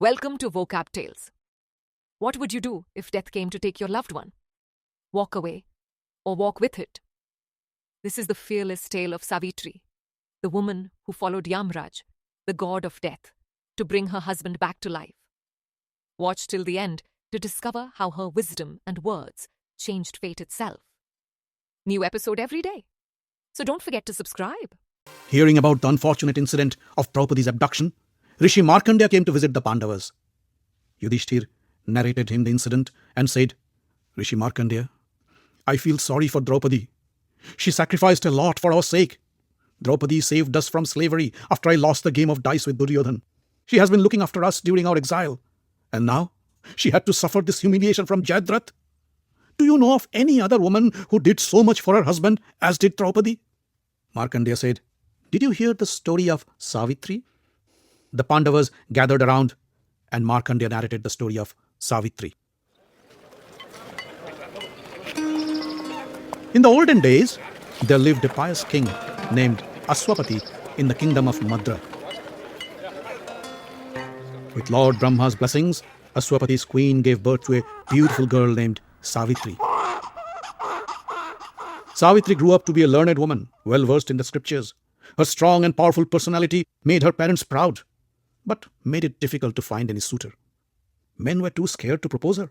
Welcome to VocabTales. What would you do if death came to take your loved one? Walk away or walk with it? This is the fearless tale of Savitri, the woman who followed Yamraj, the god of death, to bring her husband back to life. Watch till the end to discover how her wisdom and words changed fate itself. New episode every day. So don't forget to subscribe. Hearing about the unfortunate incident of Draupadi's abduction, Rishi Markandeya came to visit the Pandavas. Yudhishthir narrated him the incident and said, Rishi Markandeya, I feel sorry for Draupadi. She sacrificed a lot for our sake. Draupadi saved us from slavery after I lost the game of dice with Duryodhan. She has been looking after us during our exile. And now, she had to suffer this humiliation from Jayadratha. Do you know of any other woman who did so much for her husband as did Draupadi? Markandeya said, Did you hear the story of Savitri? The Pandavas gathered around and Markandeya narrated the story of Savitri. In the olden days, there lived a pious king named Aswapati in the kingdom of Madra. With Lord Brahma's blessings, Aswapati's queen gave birth to a beautiful girl named Savitri. Savitri grew up to be a learned woman, well versed in the scriptures. Her strong and powerful personality made her parents proud, but made it difficult to find any suitor. Men were too scared to propose her.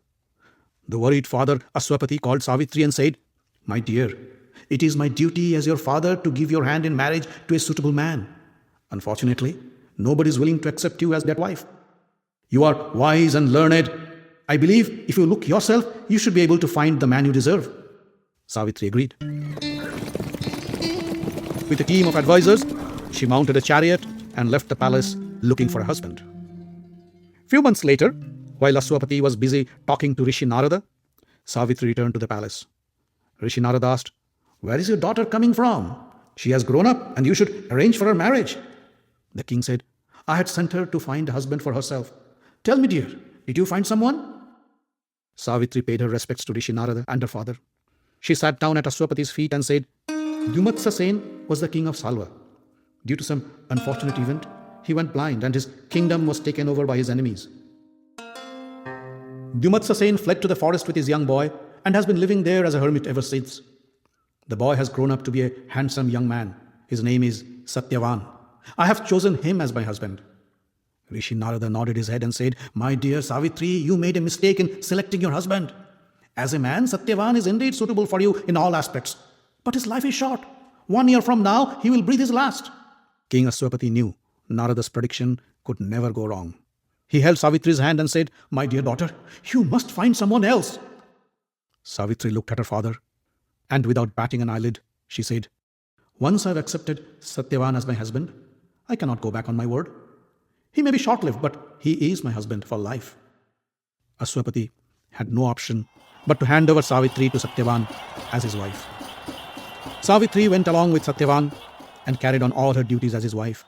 The worried father Aswapati called Savitri and said, My dear, it is my duty as your father to give your hand in marriage to a suitable man. Unfortunately, nobody is willing to accept you as their wife. You are wise and learned. I believe if you look yourself, you should be able to find the man you deserve. Savitri agreed. With a team of advisors, she mounted a chariot and left the palace looking for a husband. Few months later, while Aswapati was busy talking to Rishi Narada, Savitri returned to the palace. Rishi Narada asked, Where is your daughter coming from? She has grown up and you should arrange for her marriage. The king said, I had sent her to find a husband for herself. Tell me, dear, did you find someone? Savitri paid her respects to Rishi Narada and her father. She sat down at Aswapati's feet and said, Dyumatsa Sen was the king of Salva. Due to some unfortunate event, he went blind and his kingdom was taken over by his enemies. Dyumatsa Sen fled to the forest with his young boy and has been living there as a hermit ever since. The boy has grown up to be a handsome young man. His name is Satyavan. I have chosen him as my husband. Rishi Narada nodded his head and said, My dear Savitri, you made a mistake in selecting your husband. As a man, Satyavan is indeed suitable for you in all aspects. But his life is short. 1 year from now, he will breathe his last. King Aswapati knew Narada's prediction could never go wrong. He held Savitri's hand and said, My dear daughter, you must find someone else. Savitri looked at her father, and without batting an eyelid, she said, Once I have accepted Satyavan as my husband, I cannot go back on my word. He may be short-lived, but he is my husband for life. Aswapati had no option but to hand over Savitri to Satyavan as his wife. Savitri went along with Satyavan and carried on all her duties as his wife.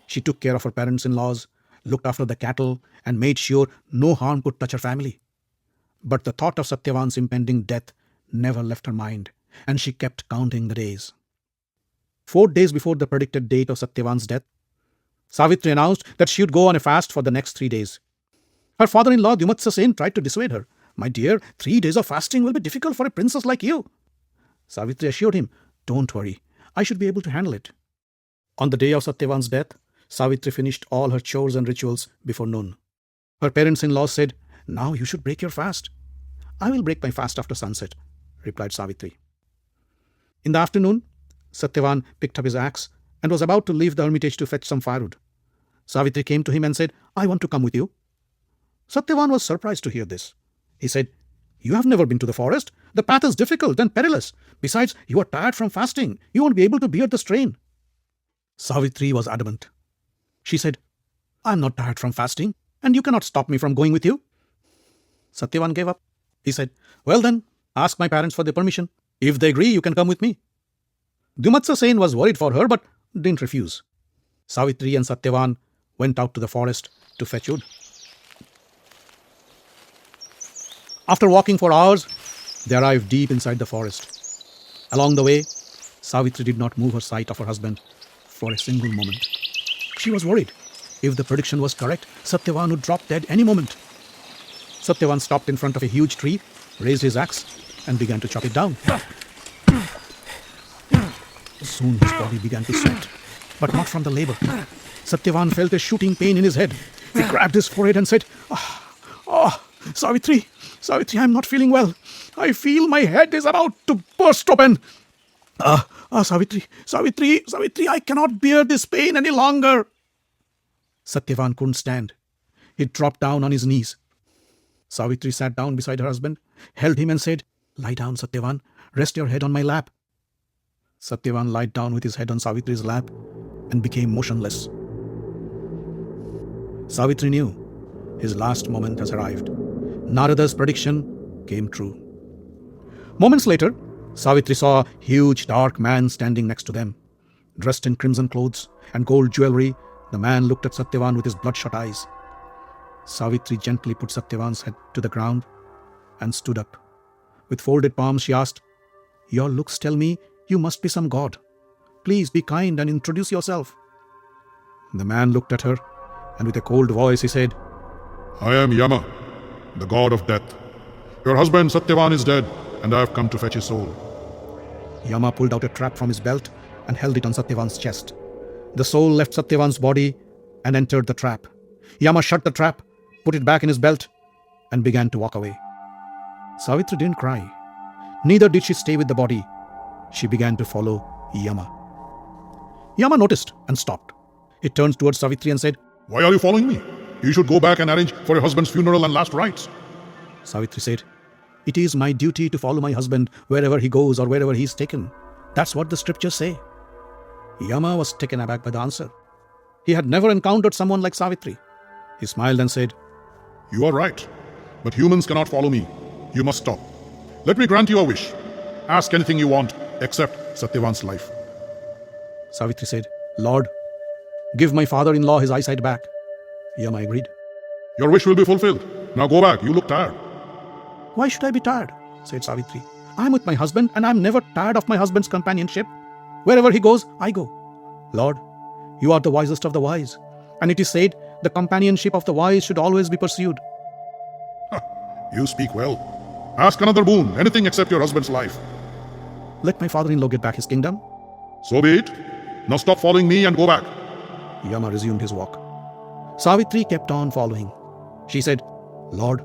She took care of her parents-in-laws, looked after the cattle, and made sure no harm could touch her family. But the thought of Satyavan's impending death never left her mind, and she kept counting the days. 4 days before the predicted date of Satyavan's death, Savitri announced that she would go on a fast for the next 3 days. Her father-in-law Dyumatsa Sen tried to dissuade her. My dear, 3 days of fasting will be difficult for a princess like you. Savitri assured him, Don't worry, I should be able to handle it. On the day of Satyavan's death, Savitri finished all her chores and rituals before noon. Her parents-in-law said, Now you should break your fast. I will break my fast after sunset, replied Savitri. In the afternoon, Satyavan picked up his axe and was about to leave the hermitage to fetch some firewood. Savitri came to him and said, I want to come with you. Satyavan was surprised to hear this. He said, You have never been to the forest. The path is difficult and perilous. Besides, you are tired from fasting. You won't be able to bear the strain. Savitri was adamant. She said, I am not tired from fasting, and you cannot stop me from going with you. Satyavan gave up. He said, Well then, ask my parents for their permission. If they agree, you can come with me. Dyumatsa Sen was worried for her, but didn't refuse. Savitri and Satyavan went out to the forest to fetch wood. After walking for hours, they arrived deep inside the forest. Along the way, Savitri did not move her sight of her husband for a single moment. She was worried. If the prediction was correct, Satyavan would drop dead any moment. Satyavan stopped in front of a huge tree, raised his axe, and began to chop it down. Soon his body began to sweat, but not from the labor. Satyavan felt a shooting pain in his head. He grabbed his forehead and said, Savitri, Savitri, I'm not feeling well. I feel my head is about to burst open. Savitri, Savitri, Savitri, I cannot bear this pain any longer. Satyavan couldn't stand. He dropped down on his knees. Savitri sat down beside her husband, held him and said, Lie down, Satyavan. Rest your head on my lap. Satyavan lied down with his head on Savitri's lap and became motionless. Savitri knew his last moment has arrived. Narada's prediction came true. Moments later, Savitri saw a huge dark man standing next to them. Dressed in crimson clothes and gold jewelry, the man looked at Satyavan with his bloodshot eyes. Savitri gently put Satyavan's head to the ground and stood up. With folded palms, she asked, Your looks tell me you must be some god. Please be kind and introduce yourself. The man looked at her, and with a cold voice he said, I am Yama, the god of death. Your husband Satyavan is dead, and I have come to fetch his soul. Yama pulled out a trap from his belt and held it on Satyavan's chest. The soul left Satyavan's body and entered the trap. Yama shut the trap, put it back in his belt, and began to walk away. Savitri didn't cry. Neither did she stay with the body. She began to follow Yama. Yama noticed and stopped. He turned towards Savitri and said, Why are you following me? You should go back and arrange for your husband's funeral and last rites. Savitri said, It is my duty to follow my husband wherever he goes or wherever he is taken. That's what the scriptures say. Yama was taken aback by the answer. He had never encountered someone like Savitri. He smiled and said, You are right, but humans cannot follow me. You must stop. Let me grant you a wish. Ask anything you want, except Satyavan's life. Savitri said, Lord, give my father-in-law his eyesight back. Yama agreed. Your wish will be fulfilled. Now go back. You look tired. Why should I be tired? Said Savitri. I am with my husband and I am never tired of my husband's companionship. Wherever he goes, I go. Lord, you are the wisest of the wise, and it is said the companionship of the wise should always be pursued. You speak well. Ask another boon, anything except your husband's life. Let my father-in-law get back his kingdom. So be it. Now stop following me and go back. Yama resumed his walk. Savitri kept on following. She said, Lord,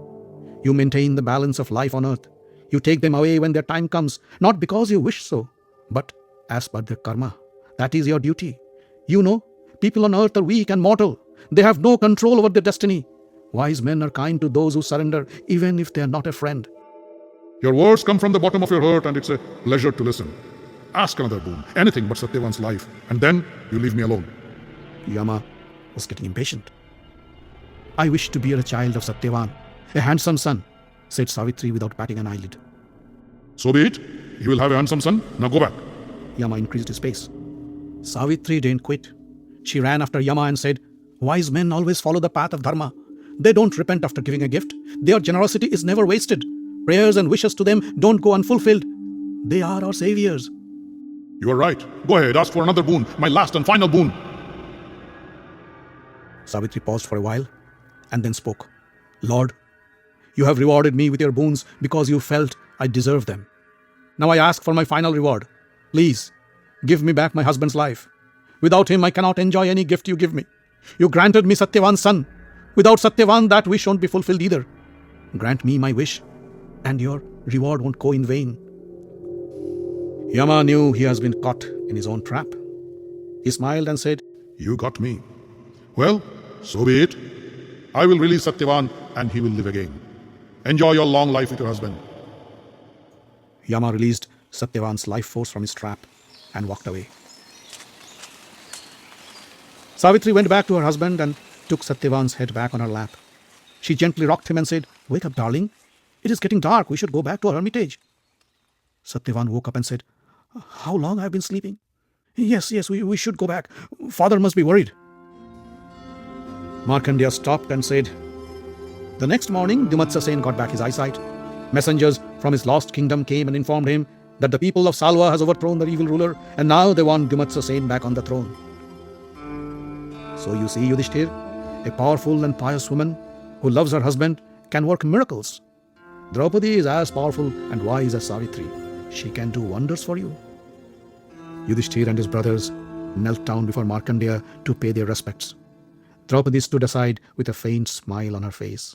you maintain the balance of life on earth. You take them away when their time comes, not because you wish so, but as per their karma. That is your duty. You know, people on earth are weak and mortal. They have no control over their destiny. Wise men are kind to those who surrender, even if they are not a friend. Your words come from the bottom of your heart, and it's a pleasure to listen. Ask another boon, anything but Satyavan's life, and then you leave me alone. Yama was getting impatient. I wish to bear a child of Satyavan, a handsome son, said Savitri without batting an eyelid. So be it. You will have a handsome son. Now go back. Yama increased his pace. Savitri didn't quit. She ran after Yama and said, Wise men always follow the path of dharma. They don't repent after giving a gift. Their generosity is never wasted. Prayers and wishes to them don't go unfulfilled. They are our saviors. You are right. Go ahead, ask for another boon, my last and final boon. Savitri paused for a while and then spoke. Lord, you have rewarded me with your boons because you felt I deserve them. Now I ask for my final reward. Please, give me back my husband's life. Without him, I cannot enjoy any gift you give me. You granted me Satyavan's son. Without Satyavan, that wish won't be fulfilled either. Grant me my wish, and your reward won't go in vain. Yama knew he has been caught in his own trap. He smiled and said, You got me. Well, so be it. I will release Satyavan, and he will live again. Enjoy your long life with your husband. Yama released Satyavan's life force from his trap and walked away. Savitri went back to her husband and took Satyavan's head back on her lap. She gently rocked him and said, Wake up, darling. It is getting dark. We should go back to our hermitage. Satyavan woke up and said, How long have I been sleeping? Yes, we should go back. Father must be worried. Markandeya stopped and said, The next morning, Dymatsa Sen got back his eyesight. Messengers from his lost kingdom came and informed him that the people of Salwa has overthrown their evil ruler, and now they want Dymatsa Sen back on the throne. So you see, Yudhishthir, A powerful and pious woman who loves her husband can work miracles. Draupadi is as powerful and wise as Savitri. She can do wonders for you. Yudhishthir and his brothers knelt down before Markandeya to pay their respects. Draupadi stood aside with a faint smile on her face.